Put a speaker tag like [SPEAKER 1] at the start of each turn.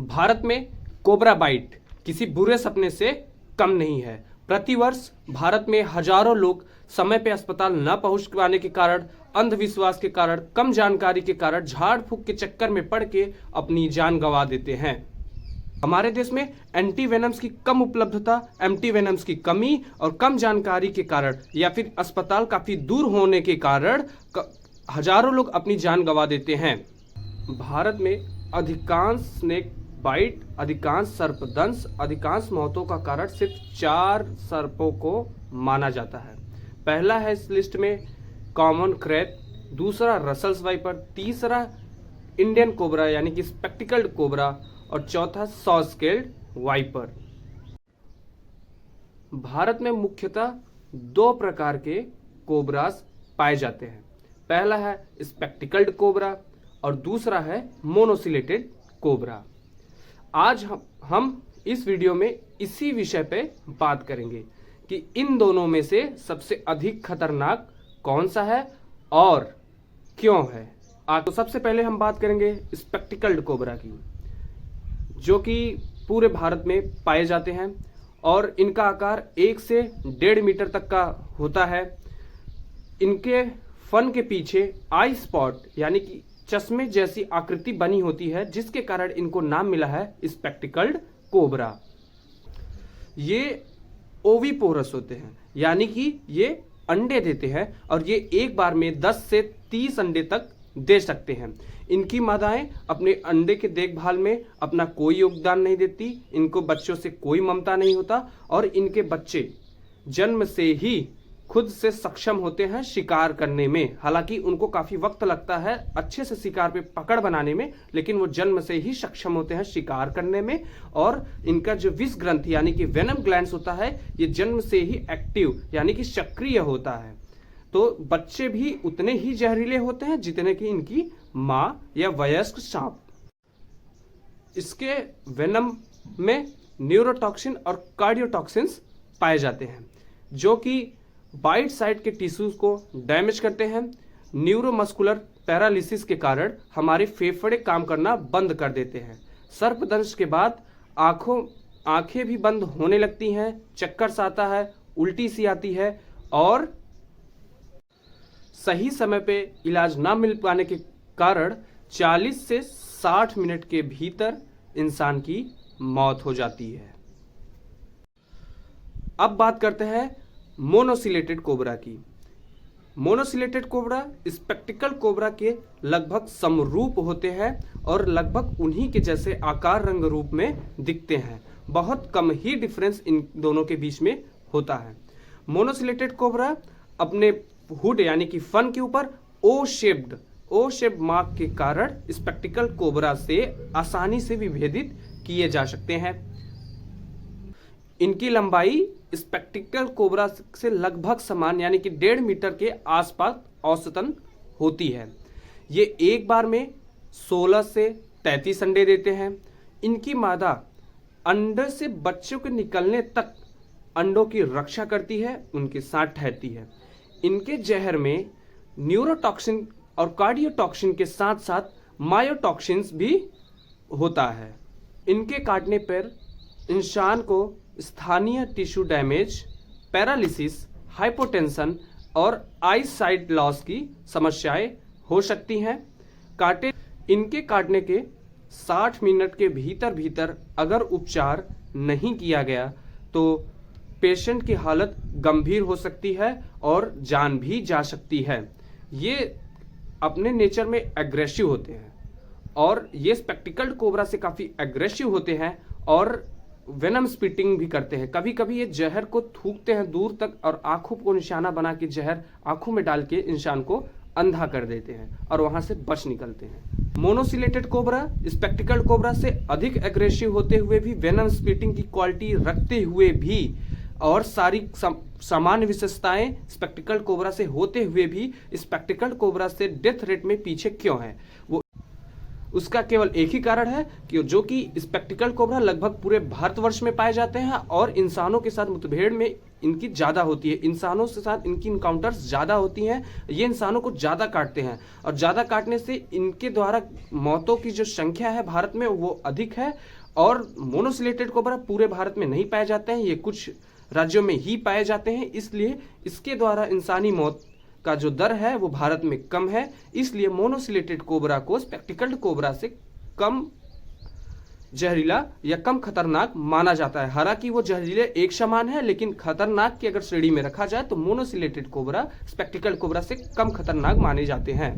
[SPEAKER 1] भारत में cobra bite किसी बुरे सपने से कम नहीं है। प्रतिवर्ष भारत में हजारों लोग समय पे अस्पताल न पहुंच पाने के कारण, अंधविश्वास के कारण, कम जानकारी के कारण, झाड़ फूक के चक्कर में पड़ के अपनी जान गंवा देते हैं। हमारे देश में एंटी वेनम्स की कम उपलब्धता, एंटी वेनम्स की कमी और कम जानकारी के कारण या फिर अस्पताल काफी दूर होने के कारण हजारों लोग अपनी जान गंवा देते हैं। भारत में अधिकांश स्नेक बाइट, अधिकांश सर्पदंश, अधिकांश मौतों का कारण सिर्फ 4 सर्पों को माना जाता है। पहला है इस लिस्ट में कॉमन क्रैब, दूसरा रसल्स वाइपर, तीसरा इंडियन कोबरा यानी कि स्पेक्टिकल्ड कोबरा और चौथा सॉ स्केल्ड वाइपर। भारत में मुख्यतः 2 प्रकार के कोबरास पाए जाते हैं। पहला है स्पेक्टिकल्ड कोबरा और दूसरा है मोनोसिलेटेड कोबरा। आज हम इस वीडियो में इसी विषय पे बात करेंगे कि इन दोनों में से सबसे अधिक खतरनाक कौन सा है और क्यों है। तो सबसे पहले हम बात करेंगे स्पेक्टिकल्ड कोबरा की, जो कि पूरे भारत में पाए जाते हैं और इनका आकार 1 से 1.5 मीटर तक का होता है। इनके फन के पीछे आई स्पॉट यानी कि चश्मे जैसी आकृति बनी होती है, जिसके कारण इनको नाम मिला है स्पेक्टिकल्ड कोबरा। ये ओविपोरस होते हैं यानी कि ये अंडे देते हैं और ये एक बार में 10 से 30 अंडे तक दे सकते हैं। इनकी मादाएं अपने अंडे के देखभाल में अपना कोई योगदान नहीं देती, इनको बच्चों से कोई ममता नहीं होता और इनके बच्चे जन्म से ही खुद से सक्षम होते हैं शिकार करने में। हालांकि उनको काफी वक्त लगता है अच्छे से शिकार पे पकड़ बनाने में, लेकिन वो जन्म से ही सक्षम होते हैं शिकार करने में। और इनका जो विष ग्रंथि यानी कि वेनम ग्लैंड्स होता है, ये जन्म से ही एक्टिव यानी कि सक्रिय होता है। तो बच्चे भी उतने ही जहरीले होते हैं जितने कि इनकी माँ या वयस्क सांप। इसके वेनम में न्यूरोटॉक्सिन और कार्डियोटॉक्सिन्स पाए जाते हैं, जो कि बाइट साइट के टिश्यूज को डैमेज करते हैं। न्यूरोमस्कुलर पैरालिसिस के कारण हमारे फेफड़े काम करना बंद कर देते हैं। सर्पदंश के बाद आंखें भी बंद होने लगती हैं, चक्कर सा आता है, उल्टी सी आती है और सही समय पे इलाज ना मिल पाने के कारण 40 से 60 मिनट के भीतर इंसान की मौत हो जाती है। अब बात करते हैं मोनोसिलेटेड कोबरा की। मोनोसिलेटेड कोबरा स्पेक्टिकल कोबरा के लगभग समरूप होते हैं और लगभग उन्हीं के जैसे आकार रंग रूप में दिखते हैं। बहुत कम ही डिफरेंस इन दोनों के बीच में होता है। मोनोसिलेटेड कोबरा अपने हुड यानी कि फन के ऊपर ओ शेप्ड मार्क के कारण स्पेक्टिकल कोबरा से आसानी से विभेदित किए जा सकते हैं। इनकी लंबाई स्पेक्टिकल कोबरा से लगभग समान यानी कि 1.5 मीटर के आसपास औसतन होती है। ये एक बार में 16 से 33 अंडे देते हैं। इनकी मादा अंडे से बच्चों के निकलने तक अंडों की रक्षा करती है, उनके साथ ठहरती है। इनके जहर में न्यूरोटॉक्सिन और कार्डियोटॉक्सिन के साथ साथ मायोटॉक्सिन्स भी होता है। इनके काटने पर इंसान को स्थानीय टिश्यू डैमेज, पैरालिसिस, हाइपोटेंशन और आई साइट लॉस की समस्याएं हो सकती हैं। इनके काटने के 60 मिनट के भीतर अगर उपचार नहीं किया गया तो पेशेंट की हालत गंभीर हो सकती है और जान भी जा सकती है। ये अपने नेचर में एग्रेसिव होते हैं और ये स्पेक्टिकल्ड कोबरा से काफ़ी एग्रेसिव होते हैं और वेनम स्पिटिंग भी करते हैं। कभी कभी ये जहर को थूकते हैं दूर तक और आंखों को निशाना बना के जहर आंखों में डाल के इंसान को अंधा कर देते हैं और वहां से बच निकलते हैं। मोनोसिलेटेड कोबरा स्पेक्टिकल्ड कोबरा से अधिक एग्रेसिव होते हुए भी, वेनम स्पिटिंग की क्वालिटी रखते हुए भी और सारी सामान्य विशेषताएं स्पेक्टिकल्ड कोबरा से होते हुए भी स्पेक्टिकल्ड कोबरा से डेथ रेट में पीछे क्यों है? वो उसका केवल एक ही कारण है कि स्पेक्टिकल कोबरा लगभग पूरे भारतवर्ष में पाए जाते हैं और इंसानों के साथ मुठभेड़ में इनकी ज़्यादा होती है, इंसानों के साथ इनकी इनकाउंटर्स ज़्यादा होती हैं, ये इंसानों को ज़्यादा काटते हैं और ज़्यादा काटने से इनके द्वारा मौतों की जो संख्या है भारत में वो अधिक है। और मोनोसिलेटेड कोबरा पूरे भारत में नहीं पाए जाते हैं, ये कुछ राज्यों में ही पाए जाते हैं, इसलिए इसके द्वारा इंसानी मौत का जो दर है वो भारत में कम है। इसलिए मोनोसिलेटेड कोबरा को स्पेक्टिकल्ड कोबरा से कम जहरीला या कम खतरनाक माना जाता है। हालांकि वो जहरीले एक समान है, लेकिन खतरनाक की अगर श्रेणी में रखा जाए तो मोनोसिलेटेड कोबरा स्पेक्टिकल्ड कोबरा से कम खतरनाक माने जाते हैं।